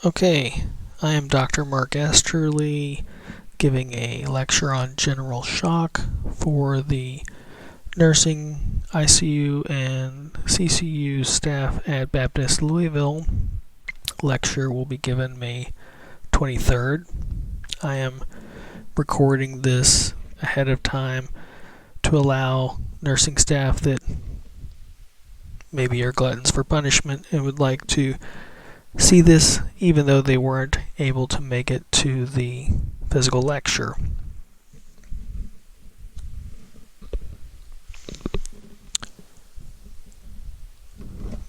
Okay, I am Dr. Mark Esterle giving a lecture on general shock for the nursing, ICU, and CCU staff at Baptist Louisville. Lecture will be given May 23rd. I am recording this ahead of time to allow nursing staff that maybe are gluttons for punishment and would like to see this even though they weren't able to make it to the physical lecture.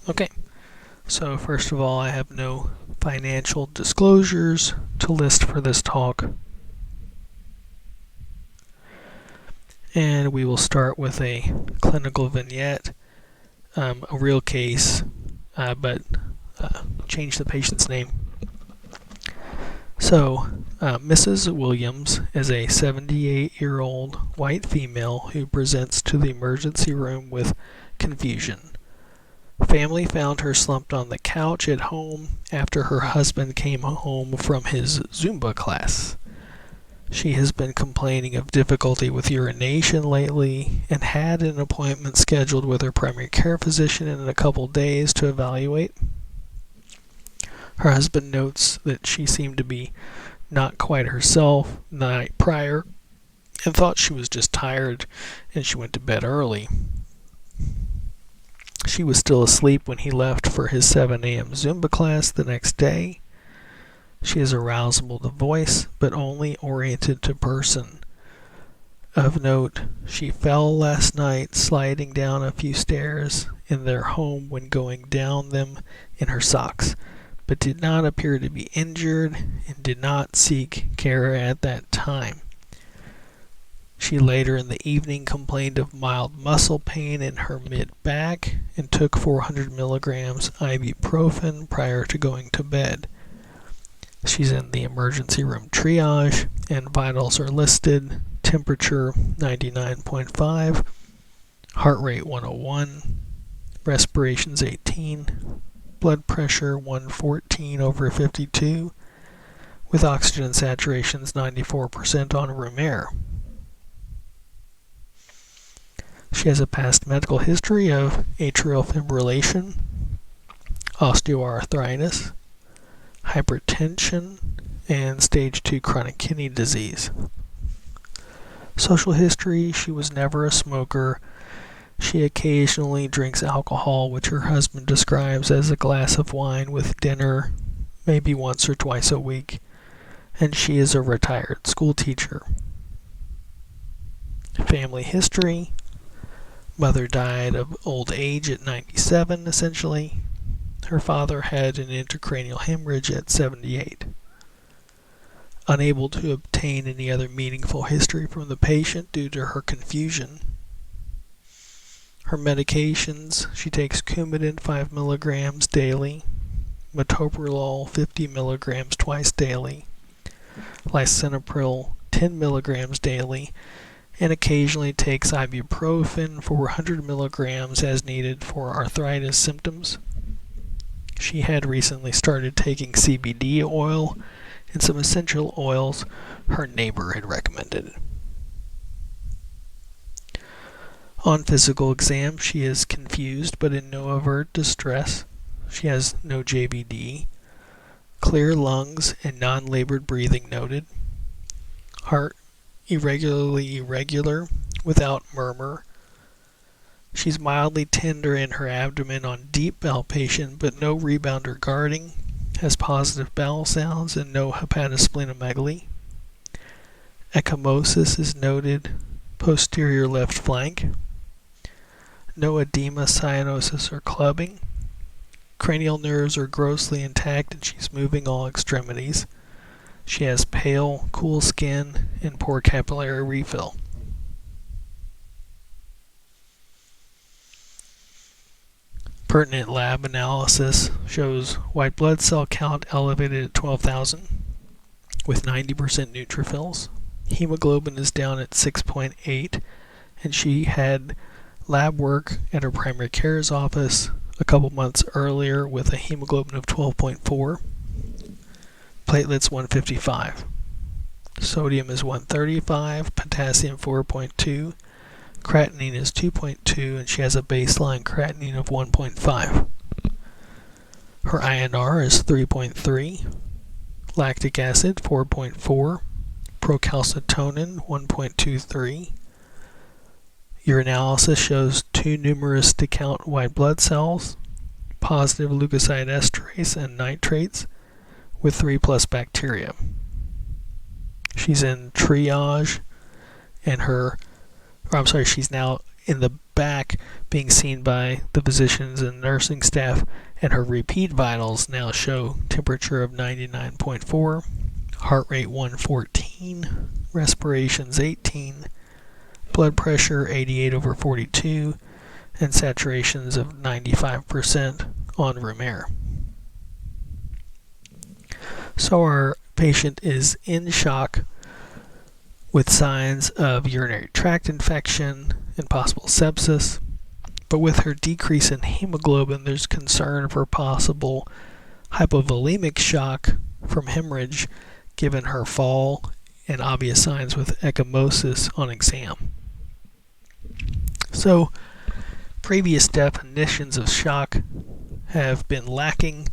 Okay, so first of all, I have no financial disclosures to list for this talk. And we will start with a clinical vignette, a real case, but change the patient's name. So, Mrs. Williams is a 78-year-old white female who presents to the emergency room with confusion. Family found her slumped on the couch at home after her husband came home from his Zumba class. She has been complaining of difficulty with urination lately and had an appointment scheduled with her primary care physician in a couple days to evaluate. Her husband notes that she seemed to be not quite herself the night prior and thought she was just tired and she went to bed early. She was still asleep when he left for his 7 a.m. Zumba class the next day. She is arousable to voice, but only oriented to person. Of note, she fell last night sliding down a few stairs in their home when going down them in her socks, but did not appear to be injured and did not seek care at that time. She later in the evening complained of mild muscle pain in her mid-back and took 400 milligrams ibuprofen prior to going to bed. She's in the emergency room triage and vitals are listed: temperature 99.5, heart rate 101, respirations 18, blood pressure 114/52, with oxygen saturations 94% on room air. She has a past medical history of atrial fibrillation, osteoarthritis, hypertension, and stage 2 chronic kidney disease. Social history: she was never a smoker. She occasionally drinks alcohol, which her husband describes as a glass of wine with dinner, maybe once or twice a week, and she is a retired school teacher. Family history: mother died of old age at 97, essentially. Her father had an intracranial hemorrhage at 78. Unable to obtain any other meaningful history from the patient due to her confusion. Her medications: she takes Coumadin 5 milligrams daily, metoprolol 50 milligrams twice daily, lisinopril 10 milligrams daily, and occasionally takes ibuprofen 400 milligrams as needed for arthritis symptoms. She had recently started taking CBD oil and some essential oils her neighbor had recommended. On physical exam, she is confused but in no overt distress. She has no JVD, clear lungs, and non-labored breathing noted. Heart irregularly irregular without murmur. She's mildly tender in her abdomen on deep palpation but no rebound or guarding. Has positive bowel sounds and no hepatosplenomegaly. Ecchymosis is noted posterior left flank. No edema, cyanosis, or clubbing. Cranial nerves are grossly intact and she's moving all extremities. She has pale, cool skin and poor capillary refill. Pertinent lab analysis shows white blood cell count elevated at 12,000 with 90% neutrophils. Hemoglobin is down at 6.8, and she had lab work at her primary care's office a couple months earlier with a hemoglobin of 12.4. platelets 155. Sodium is 135, potassium 4.2, creatinine is 2.2, and she has a baseline creatinine of 1.5. Her INR is 3.3, lactic acid 4.4, procalcitonin 1.23. Urinalysis shows too numerous to count white blood cells, positive leukocyte esterase and nitrates with 3+ bacteria. She's in triage, and she's now in the back being seen by the physicians and nursing staff, and her repeat vitals now show temperature of 99.4, heart rate 114, respirations 18, blood pressure 88/42, and saturations of 95% on room air. So our patient is in shock with signs of urinary tract infection and possible sepsis, but with her decrease in hemoglobin, there's concern for possible hypovolemic shock from hemorrhage given her fall and obvious signs with ecchymosis on exam. So, previous definitions of shock have been lacking,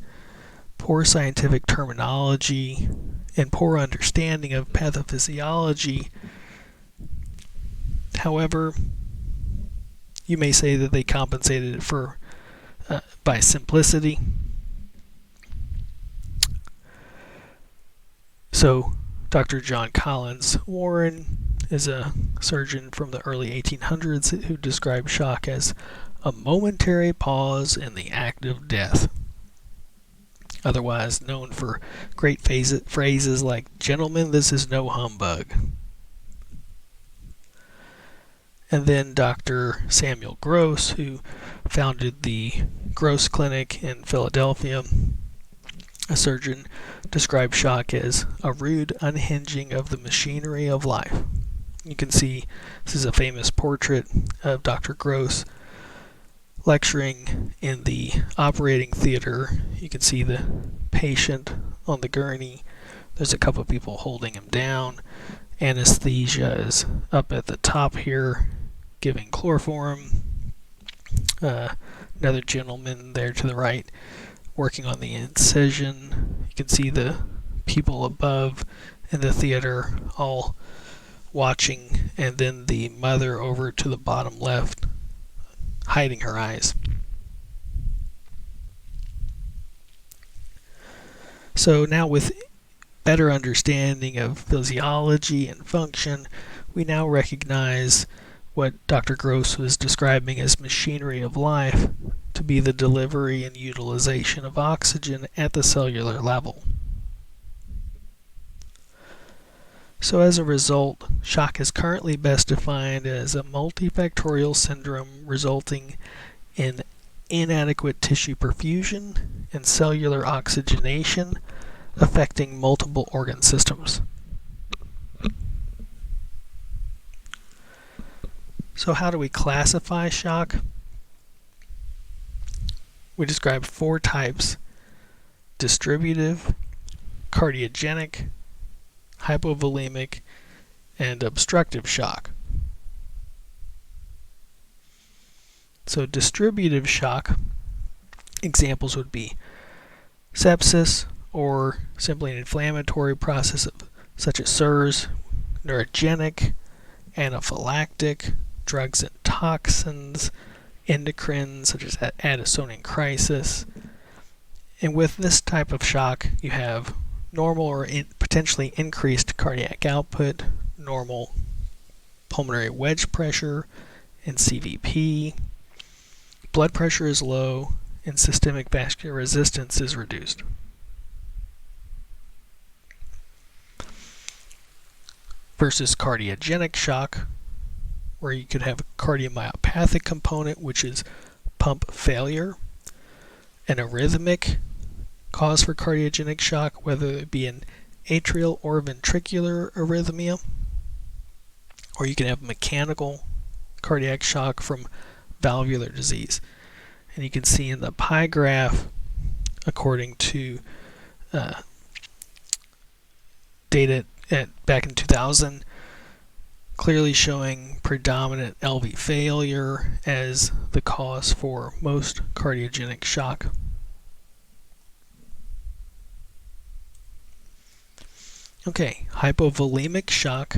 poor scientific terminology, and poor understanding of pathophysiology. However, you may say that they compensated for by simplicity. So, Dr. John Collins Warren is a surgeon from the early 1800s who described shock as a momentary pause in the act of death, otherwise known for great phrases like, "Gentlemen, this is no humbug." And then Dr. Samuel Gross, who founded the Gross Clinic in Philadelphia, a surgeon, described shock as a rude unhinging of the machinery of life. You can see this is a famous portrait of Dr. Gross lecturing in the operating theater. You can see the patient on the gurney. There's a couple of people holding him down. Anesthesia is up at the top here, giving chloroform. Another gentleman there to the right working on the incision. You can see the people above in the theater all watching, and then the mother over to the bottom left hiding her eyes. So now, with better understanding of physiology and function, we now recognize what Dr. Gross was describing as machinery of life to be the delivery and utilization of oxygen at the cellular level. So as a result, shock is currently best defined as a multifactorial syndrome resulting in inadequate tissue perfusion and cellular oxygenation affecting multiple organ systems. So how do we classify shock? We describe 4 types: distributive, cardiogenic, hypovolemic, and obstructive shock. So distributive shock examples would be sepsis, or simply an inflammatory process such as SIRS, neurogenic, anaphylactic, drugs and toxins, endocrine such as Addisonian crisis. And with this type of shock, you have normal or potentially increased cardiac output, normal pulmonary wedge pressure, and CVP. Blood pressure is low, and systemic vascular resistance is reduced. Versus cardiogenic shock, where you could have a cardiomyopathic component, which is pump failure, an arrhythmic cause for cardiogenic shock, whether it be an atrial or ventricular arrhythmia, or you can have mechanical cardiac shock from valvular disease. And you can see in the pie graph, according to data back in 2000 clearly showing predominant LV failure as the cause for most cardiogenic shock. Okay, hypovolemic shock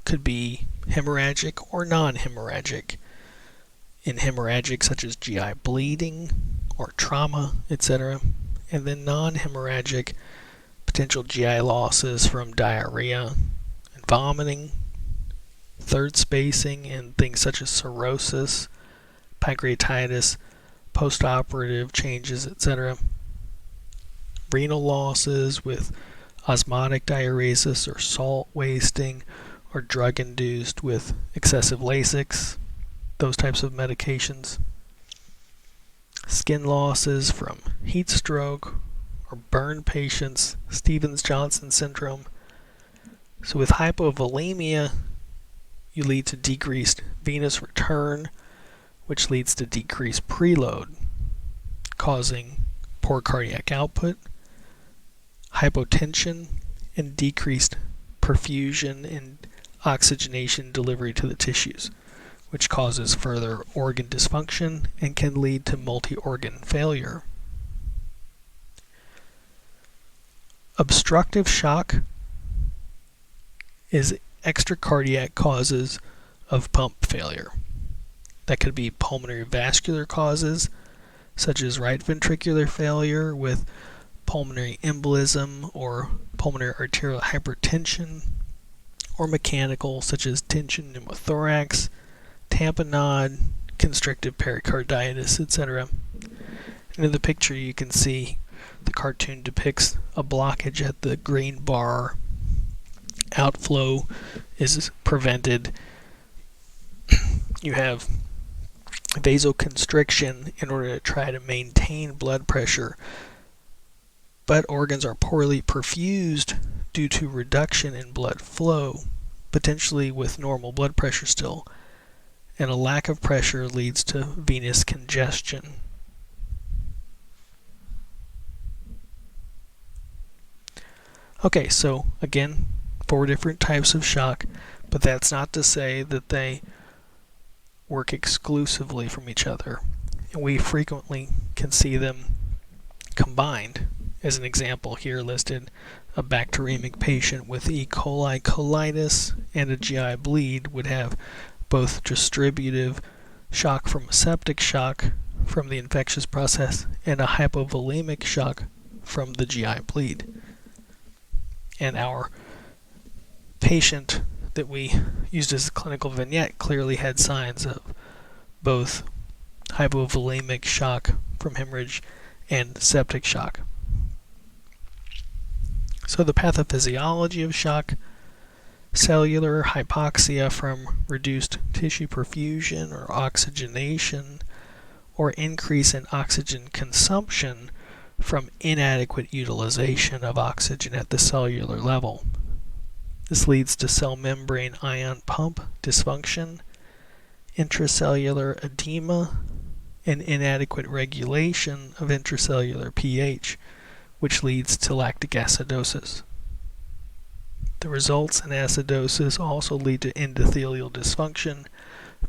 could be hemorrhagic or non-hemorrhagic. In hemorrhagic, such as GI bleeding or trauma, etc. And then non-hemorrhagic, potential GI losses from diarrhea and vomiting, third spacing, and things such as cirrhosis, pancreatitis, postoperative changes, etc. Renal losses with osmotic diuresis or salt wasting, or drug-induced with excessive Lasix, those types of medications. Skin losses from heat stroke or burn patients, Stevens-Johnson syndrome. So with hypovolemia, you lead to decreased venous return, which leads to decreased preload, causing poor cardiac output, hypotension, and decreased perfusion and oxygenation delivery to the tissues, which causes further organ dysfunction and can lead to multi-organ failure. Obstructive shock is extracardiac causes of pump failure. That could be pulmonary vascular causes, such as right ventricular failure with pulmonary embolism or pulmonary arterial hypertension, or mechanical, such as tension pneumothorax, tamponade, constrictive pericarditis, etc. And in the picture you can see the cartoon depicts a blockage at the green bar. Outflow is prevented. You have vasoconstriction in order to try to maintain blood pressure, but organs are poorly perfused due to reduction in blood flow, potentially with normal blood pressure still, and a lack of pressure leads to venous congestion. Okay, so again, 4 different types of shock, but that's not to say that they work exclusively from each other. And we frequently can see them combined. As an example here listed, a bacteremic patient with E. coli colitis and a GI bleed would have both distributive shock from a septic shock from the infectious process and a hypovolemic shock from the GI bleed. And our patient that we used as a clinical vignette clearly had signs of both hypovolemic shock from hemorrhage and septic shock. So the pathophysiology of shock: cellular hypoxia from reduced tissue perfusion or oxygenation, or increase in oxygen consumption from inadequate utilization of oxygen at the cellular level. This leads to cell membrane ion pump dysfunction, intracellular edema, and inadequate regulation of intracellular pH, which leads to lactic acidosis. The results in acidosis also lead to endothelial dysfunction,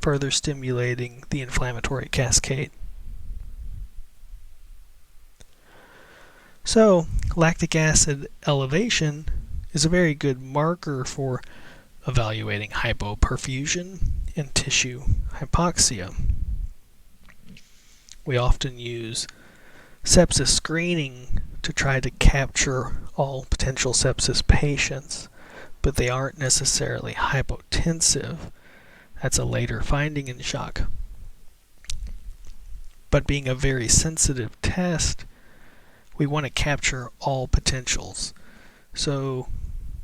further stimulating the inflammatory cascade. So, lactic acid elevation is a very good marker for evaluating hypoperfusion and tissue hypoxia. We often use sepsis screening to try to capture all potential sepsis patients, but they aren't necessarily hypotensive. That's a later finding in shock. But being a very sensitive test, we want to capture all potentials. So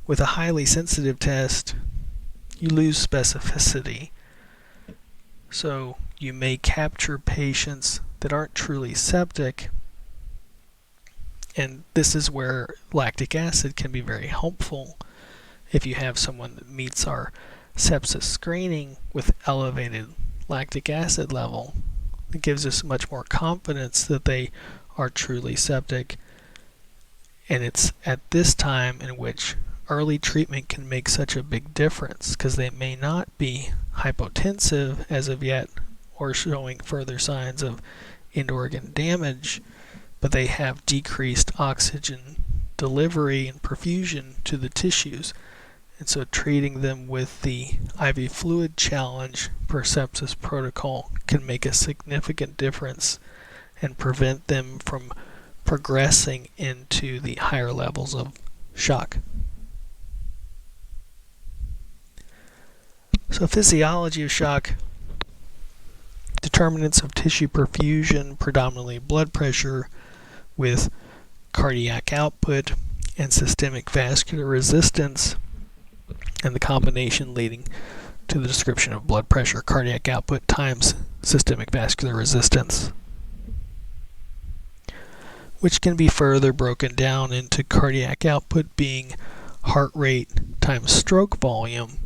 with a highly sensitive test, you lose specificity. So you may capture patients that aren't truly septic, and this is where lactic acid can be very helpful. If you have someone that meets our sepsis screening with elevated lactic acid level, it gives us much more confidence that they are truly septic. And it's at this time in which early treatment can make such a big difference because they may not be hypotensive as of yet or showing further signs of end organ damage, but they have decreased oxygen delivery and perfusion to the tissues. And so treating them with the IV fluid challenge per sepsis protocol can make a significant difference and prevent them from progressing into the higher levels of shock. So physiology of shock, determinants of tissue perfusion, predominantly blood pressure with cardiac output and systemic vascular resistance, and the combination leading to the description of blood pressure, cardiac output times systemic vascular resistance, which can be further broken down into cardiac output being heart rate times stroke volume.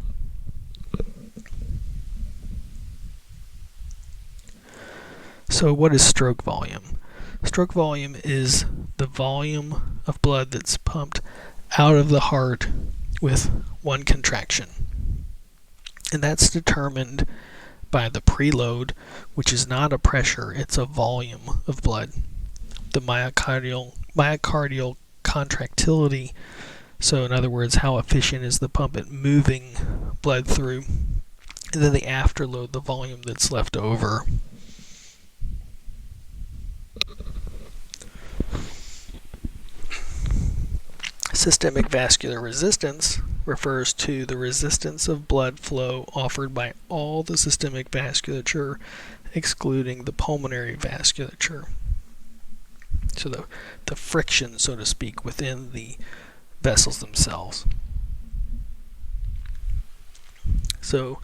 So what is stroke volume? Stroke volume is the volume of blood that's pumped out of the heart with one contraction. And that's determined by the preload, which is not a pressure, it's a volume of blood. The myocardial contractility, so in other words, how efficient is the pump at moving blood through, and then the afterload, the volume that's left over. Systemic vascular resistance refers to the resistance of blood flow offered by all the systemic vasculature, excluding the pulmonary vasculature. So the friction, so to speak, within the vessels themselves. So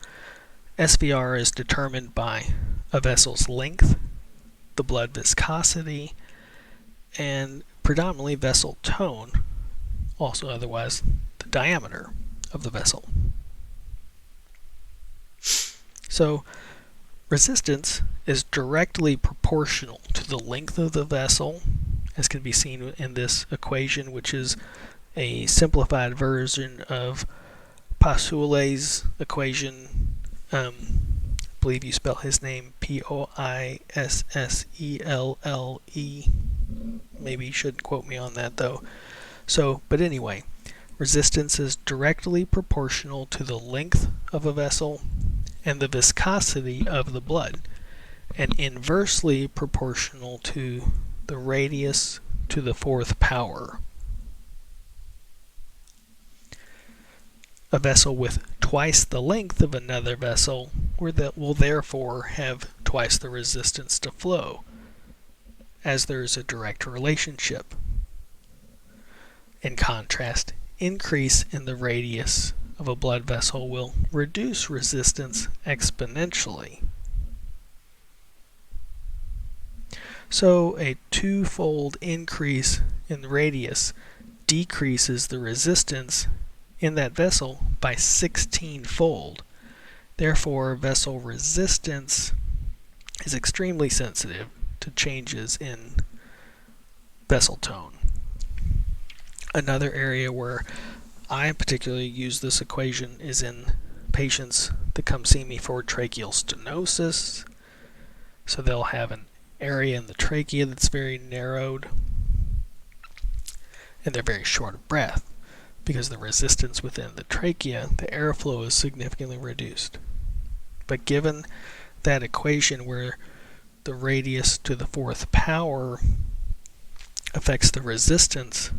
SVR is determined by a vessel's length, the blood viscosity, and predominantly vessel tone, also otherwise the diameter of the vessel. So resistance is directly proportional to the length of the vessel, as can be seen in this equation, which is a simplified version of Poiseuille's equation. I believe you spell his name Poisselle. Maybe you shouldn't quote me on that though. So, but anyway, resistance is directly proportional to the length of a vessel and the viscosity of the blood, and inversely proportional to the radius to the fourth power. A vessel with twice the length of another vessel will therefore have twice the resistance to flow, as there is a direct relationship. In contrast, increase in the radius of a blood vessel will reduce resistance exponentially. So a twofold increase in the radius decreases the resistance in that vessel by 16-fold. Therefore, vessel resistance is extremely sensitive to changes in vessel tone. Another area where I particularly use this equation is in patients that come see me for tracheal stenosis. So they'll have an area in the trachea that's very narrowed, and they're very short of breath because the resistance within the trachea, the airflow is significantly reduced. But given that equation where the radius to the fourth power affects the resistance,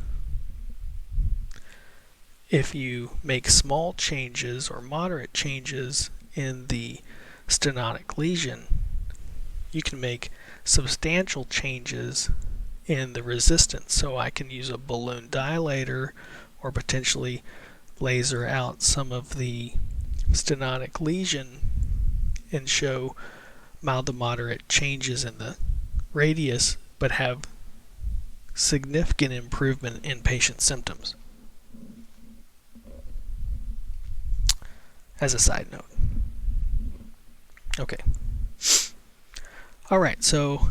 if you make small changes or moderate changes in the stenotic lesion, you can make substantial changes in the resistance. So I can use a balloon dilator or potentially laser out some of the stenotic lesion and show mild to moderate changes in the radius, but have significant improvement in patient symptoms. As a side note. Okay. Alright, so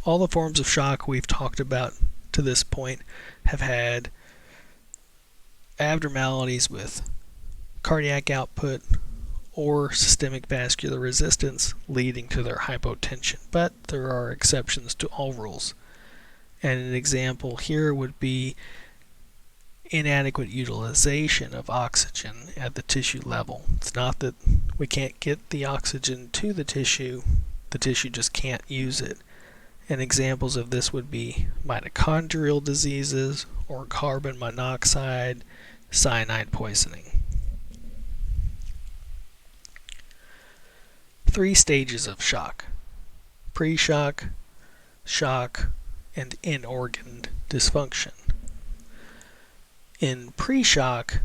all the forms of shock we've talked about to this point have had abnormalities with cardiac output or systemic vascular resistance leading to their hypotension. But there are exceptions to all rules. And an example here would be inadequate utilization of oxygen at the tissue level. It's not that we can't get the oxygen to the tissue just can't use it. And examples of this would be mitochondrial diseases or carbon monoxide, cyanide poisoning. 3 stages of shock: pre-shock, shock, and in-organ dysfunction. In pre-shock,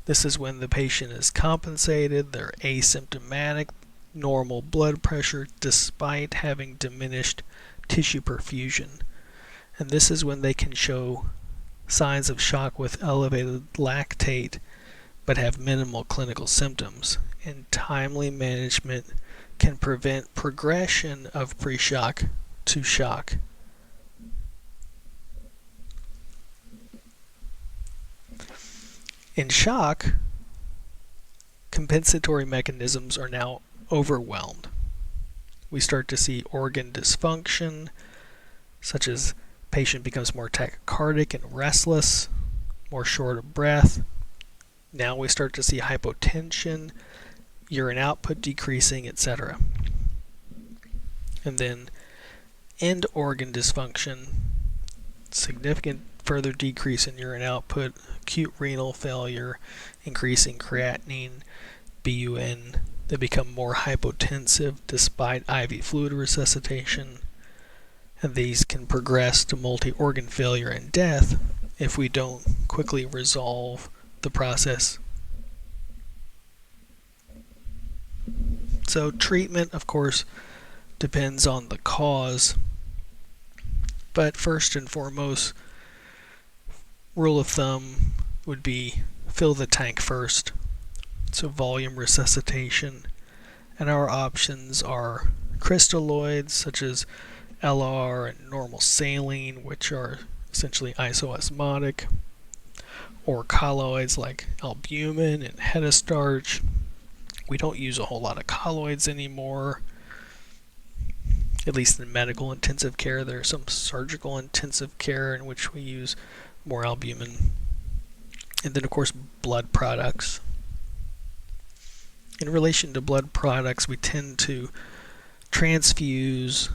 this is when the patient is compensated, they're asymptomatic, normal blood pressure despite having diminished tissue perfusion. And this is when they can show signs of shock with elevated lactate but have minimal clinical symptoms. And timely management can prevent progression of pre-shock to shock. In shock, compensatory mechanisms are now overwhelmed. We start to see organ dysfunction, such as patient becomes more tachycardic and restless, more short of breath. Now we start to see hypotension, urine output decreasing, etc. And then end organ dysfunction, significant further decrease in urine output, acute renal failure, increasing creatinine, BUN. They become more hypotensive despite IV fluid resuscitation. And these can progress to multi-organ failure and death if we don't quickly resolve the process. So treatment, of course, depends on the cause. But first and foremost, rule of thumb would be fill the tank first. So volume resuscitation. And our options are crystalloids such as LR and normal saline, which are essentially isoosmotic, or colloids like albumin and hetastarch. We don't use a whole lot of colloids anymore, at least in medical intensive care. There's some surgical intensive care in which we use more albumin. And then of course blood products. In relation to blood products, we tend to transfuse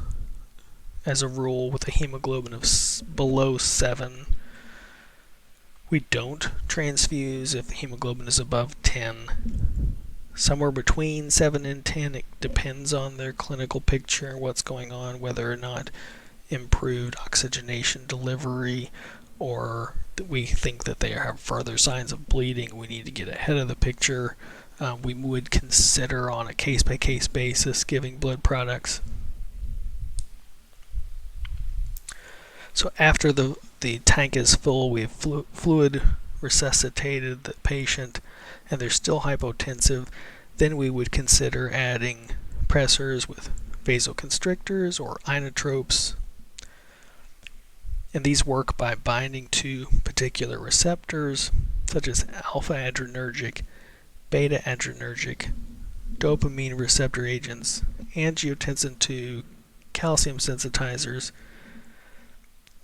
as a rule with a hemoglobin of below 7. We don't transfuse if the hemoglobin is above 10. Somewhere between 7 and 10, it depends on their clinical picture and what's going on, whether or not improved oxygenation delivery, or we think that they have further signs of bleeding. We need to get ahead of the picture. We would consider on a case-by-case basis giving blood products. So after the tank is full, we have fluid resuscitated the patient, and they're still hypotensive, then we would consider adding pressors with vasoconstrictors or inotropes. And these work by binding to particular receptors, such as alpha-adrenergic, beta-adrenergic, dopamine receptor agents, angiotensin II, calcium sensitizers.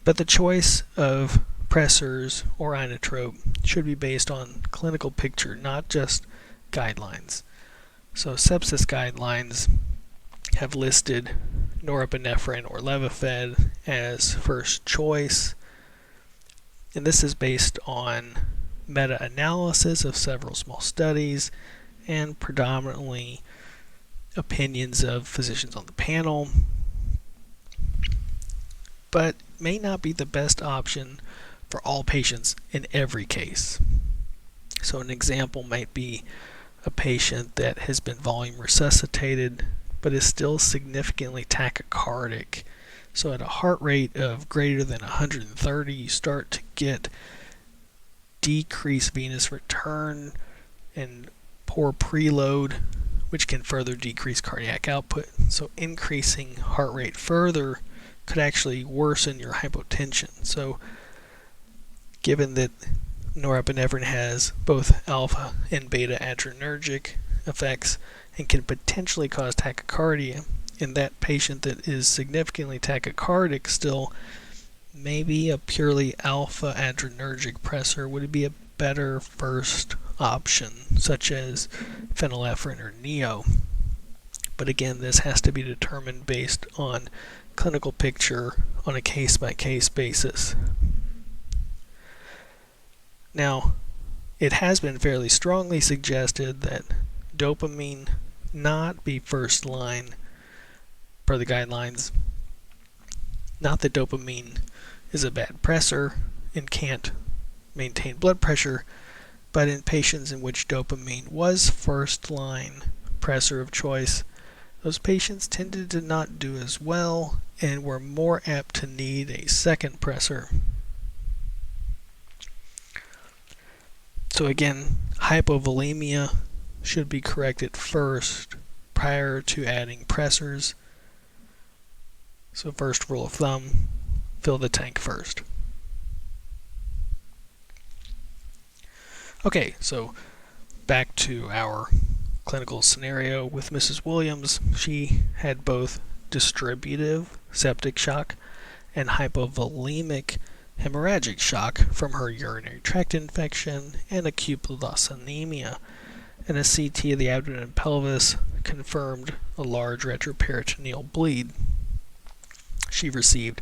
But the choice of pressors or inotrope should be based on clinical picture, not just guidelines. So sepsis guidelines have listed norepinephrine or Levophed as first choice, and this is based on meta-analysis of several small studies and predominantly opinions of physicians on the panel, but may not be the best option for all patients in every case. So an example might be a patient that has been volume resuscitated but is still significantly tachycardic. So at a heart rate of greater than 130, you start to get decreased venous return and poor preload, which can further decrease cardiac output. So increasing heart rate further could actually worsen your hypotension. So given that Norepinephrine has both alpha and beta adrenergic effects and can potentially cause tachycardia. In that patient that is significantly tachycardic still, maybe a purely alpha adrenergic pressor would be a better first option, such as phenylephrine or neo. But again, this has to be determined based on clinical picture on a case-by-case basis. Now, it has been fairly strongly suggested that dopamine not be first line per the guidelines. Not that dopamine is a bad pressor and can't maintain blood pressure, but in patients in which dopamine was first line pressor of choice, those patients tended to not do as well and were more apt to need a second pressor. So again, hypovolemia should be corrected first prior to adding pressors. So first rule of thumb, fill the tank first. Okay, so back to our clinical scenario with Mrs. Williams. She had both distributive septic shock and hypovolemic hemorrhagic shock from her urinary tract infection and acute blood loss anemia. And a CT of the abdomen and pelvis confirmed a large retroperitoneal bleed. She received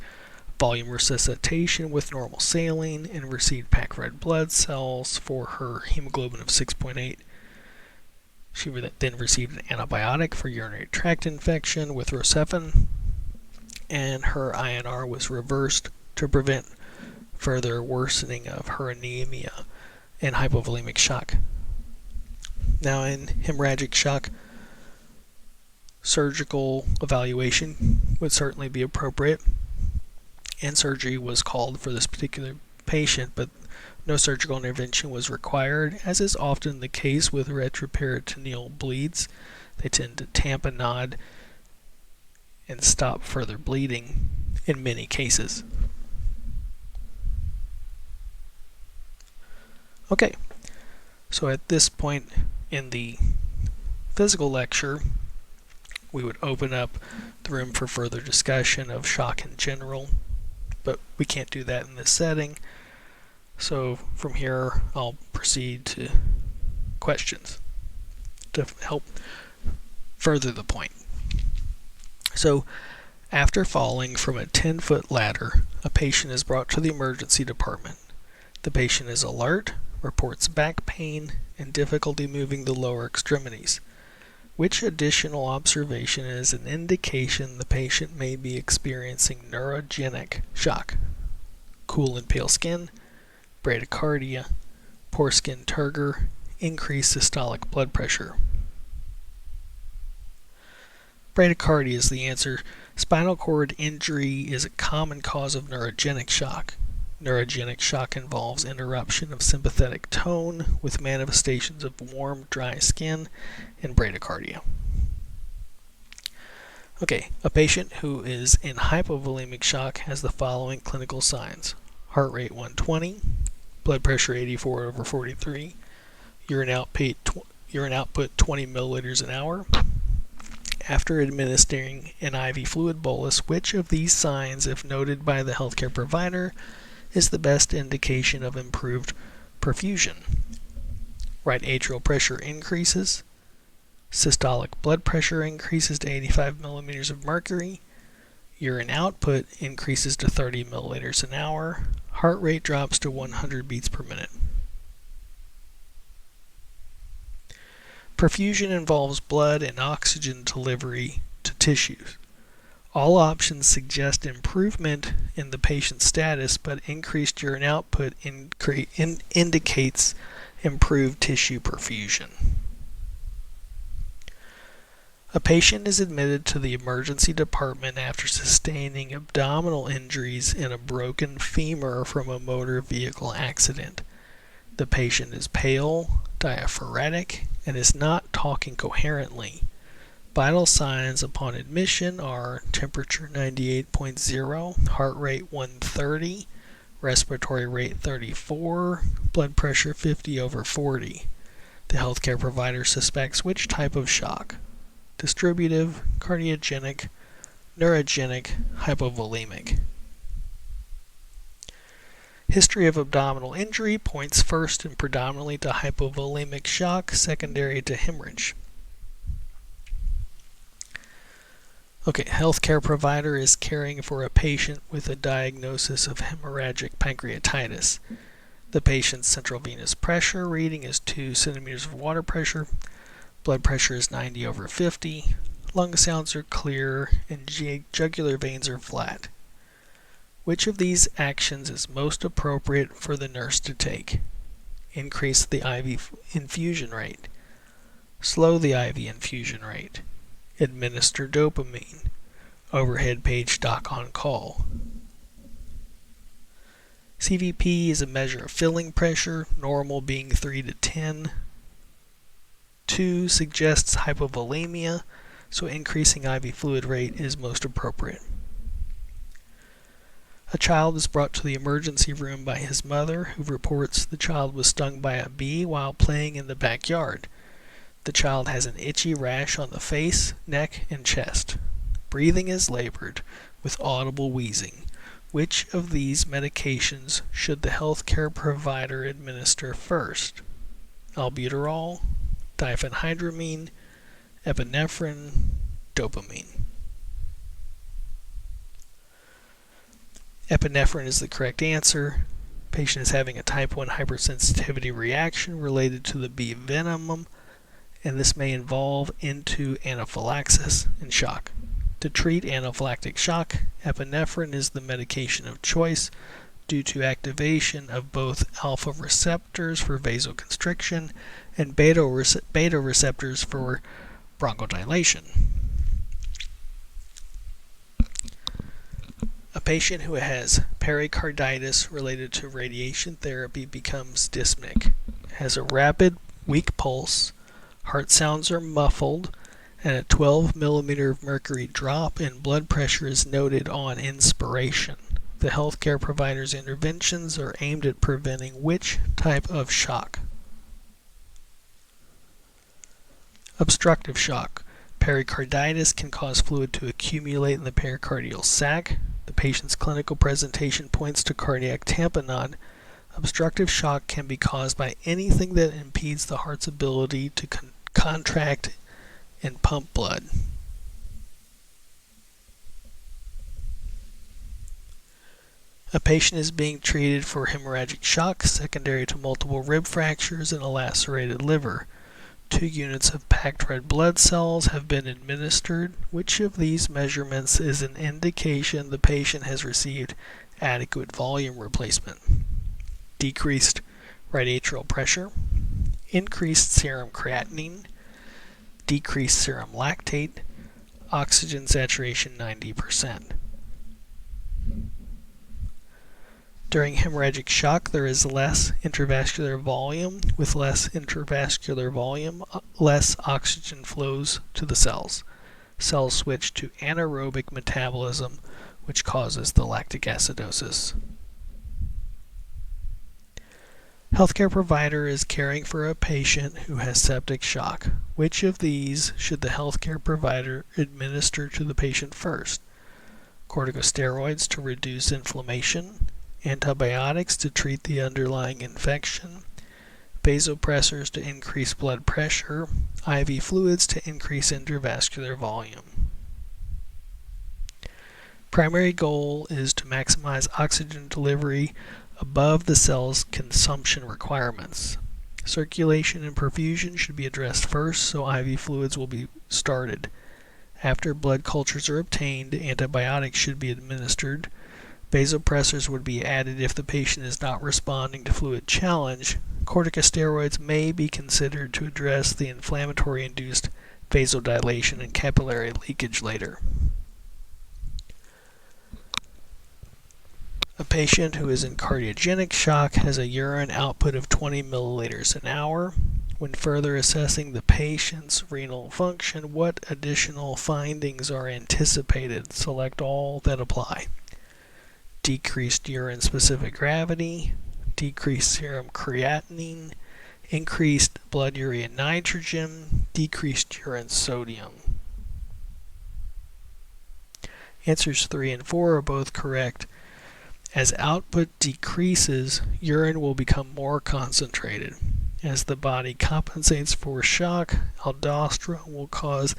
volume resuscitation with normal saline and received packed red blood cells for her hemoglobin of 6.8. She then received an antibiotic for urinary tract infection with Rocephin, and her INR was reversed to prevent further worsening of her anemia and hypovolemic shock. Now, in hemorrhagic shock, surgical evaluation would certainly be appropriate, and surgery was called for this particular patient, but no surgical intervention was required, as is often the case with retroperitoneal bleeds. They tend to tamponade and stop further bleeding in many cases. Okay, so at this point in the physical lecture, we would open up the room for further discussion of shock in general, but we can't do that in this setting. So from here, I'll proceed to questions to help further the point. So after falling from a 10-foot ladder, a patient is brought to the emergency department. The patient is alert, reports back pain, and difficulty moving the lower extremities. Which additional observation is an indication the patient may be experiencing neurogenic shock? Cool and pale skin, bradycardia, poor skin turgor, increased systolic blood pressure. Bradycardia is the answer. Spinal cord injury is a common cause of neurogenic shock. Neurogenic shock involves interruption of sympathetic tone with manifestations of warm, dry skin and bradycardia. Okay, a patient who is in hypovolemic shock has the following clinical signs: heart rate 120, blood pressure 84/43, urine output 20 milliliters an hour. After administering an IV fluid bolus, which of these signs, if noted by the healthcare provider, is the best indication of improved perfusion? Right atrial pressure increases, systolic blood pressure increases to 85 millimeters of mercury, urine output increases to 30 milliliters an hour, heart rate drops to 100 beats per minute. Perfusion involves blood and oxygen delivery to tissues. All options suggest improvement in the patient's status, but increased urine output indicates improved tissue perfusion. A patient is admitted to the emergency department after sustaining abdominal injuries and a broken femur from a motor vehicle accident. The patient is pale, diaphoretic, and is not talking coherently. Vital signs upon admission are temperature 98.0, heart rate 130, respiratory rate 34, blood pressure 50/40. The healthcare provider suspects which type of shock? Distributive, cardiogenic, neurogenic, hypovolemic. History of abdominal injury points first and predominantly to hypovolemic shock, secondary to hemorrhage. Okay, healthcare provider is caring for a patient with a diagnosis of hemorrhagic pancreatitis. The patient's central venous pressure reading is 2 centimeters of water pressure. Blood pressure is 90/50. Lung sounds are clear and jugular veins are flat. Which of these actions is most appropriate for the nurse to take? Increase the IV infusion rate. Slow the IV infusion rate. Administer dopamine. Overhead page doc on call. CVP is a measure of filling pressure, normal being 3 to 10. 2 suggests hypovolemia, so increasing IV fluid rate is most appropriate. A child is brought to the emergency room by his mother, who reports the child was stung by a bee while playing in the backyard. The child has an itchy rash on the face, neck, and chest. Breathing is labored, with audible wheezing. Which of these medications should the healthcare provider administer first? Albuterol, diphenhydramine, epinephrine, dopamine. Epinephrine is the correct answer. Patient is having a type 1 hypersensitivity reaction related to the bee venom, and this may involve into anaphylaxis and shock. To treat anaphylactic shock, epinephrine is the medication of choice due to activation of both alpha receptors for vasoconstriction and beta receptors for bronchodilation. A patient who has pericarditis related to radiation therapy becomes dyspneic, has a rapid, weak pulse, heart sounds are muffled, and a 12 millimeter of mercury drop in blood pressure is noted on inspiration. The healthcare provider's interventions are aimed at preventing which type of shock? Obstructive shock. Pericarditis can cause fluid to accumulate in the pericardial sac. The patient's clinical presentation points to cardiac tamponade. Obstructive shock can be caused by anything that impedes the heart's ability to contract and pump blood. A patient is being treated for hemorrhagic shock secondary to multiple rib fractures and a lacerated liver. 2 units of packed red blood cells have been administered. Which of these measurements is an indication the patient has received adequate volume replacement? Decreased right atrial pressure, increased serum creatinine, decreased serum lactate, oxygen saturation 90%. During hemorrhagic shock, there is less intravascular volume. With less intravascular volume, less oxygen flows to the cells. Cells switch to anaerobic metabolism, which causes the lactic acidosis. Healthcare provider is caring for a patient who has septic shock. Which of these should the healthcare provider administer to the patient first? Corticosteroids to reduce inflammation, antibiotics to treat the underlying infection, vasopressors to increase blood pressure, IV fluids to increase intravascular volume. Primary goal is to maximize oxygen delivery above the cell's consumption requirements. Circulation and perfusion should be addressed first, so IV fluids will be started. After blood cultures are obtained, antibiotics should be administered. Vasopressors would be added if the patient is not responding to fluid challenge. Corticosteroids may be considered to address the inflammatory-induced vasodilation and capillary leakage later. A patient who is in cardiogenic shock has a urine output of 20 milliliters an hour. When further assessing the patient's renal function, what additional findings are anticipated? Select all that apply. decreased urine specific gravity, decreased serum creatinine, increased blood urea nitrogen, decreased urine sodium. Answers 3 and 4 are both correct. As output decreases, urine will become more concentrated. As the body compensates for shock, aldosterone will cause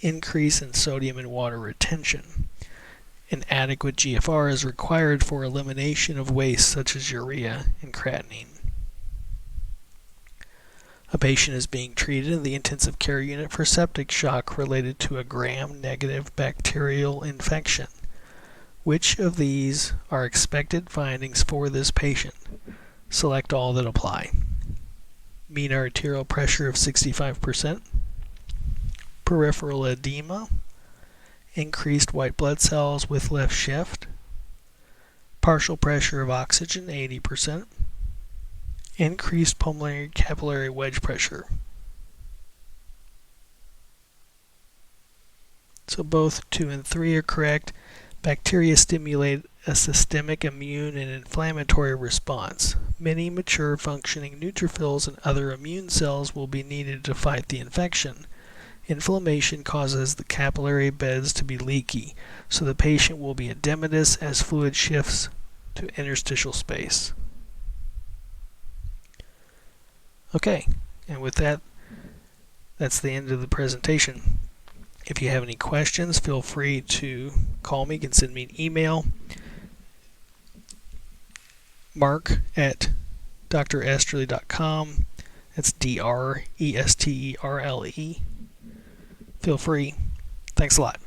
increase in sodium and water retention. An adequate GFR is required for elimination of waste such as urea and creatinine. A patient is being treated in the intensive care unit for septic shock related to a gram-negative bacterial infection. Which of these are expected findings for this patient? Select all that apply. Mean arterial pressure of 65%, peripheral edema, increased white blood cells with left shift, partial pressure of oxygen 80%, increased pulmonary capillary wedge pressure. So both 2 and 3 are correct. Bacteria stimulate a systemic immune and inflammatory response. Many mature functioning neutrophils and other immune cells will be needed to fight the infection. Inflammation causes the capillary beds to be leaky, so the patient will be edematous as fluid shifts to interstitial space. Okay, and with that, that's the end of the presentation. If you have any questions, feel free to call me. You can send me an email, mark@dresterle.com. That's DRESTERLE. Feel free. Thanks a lot.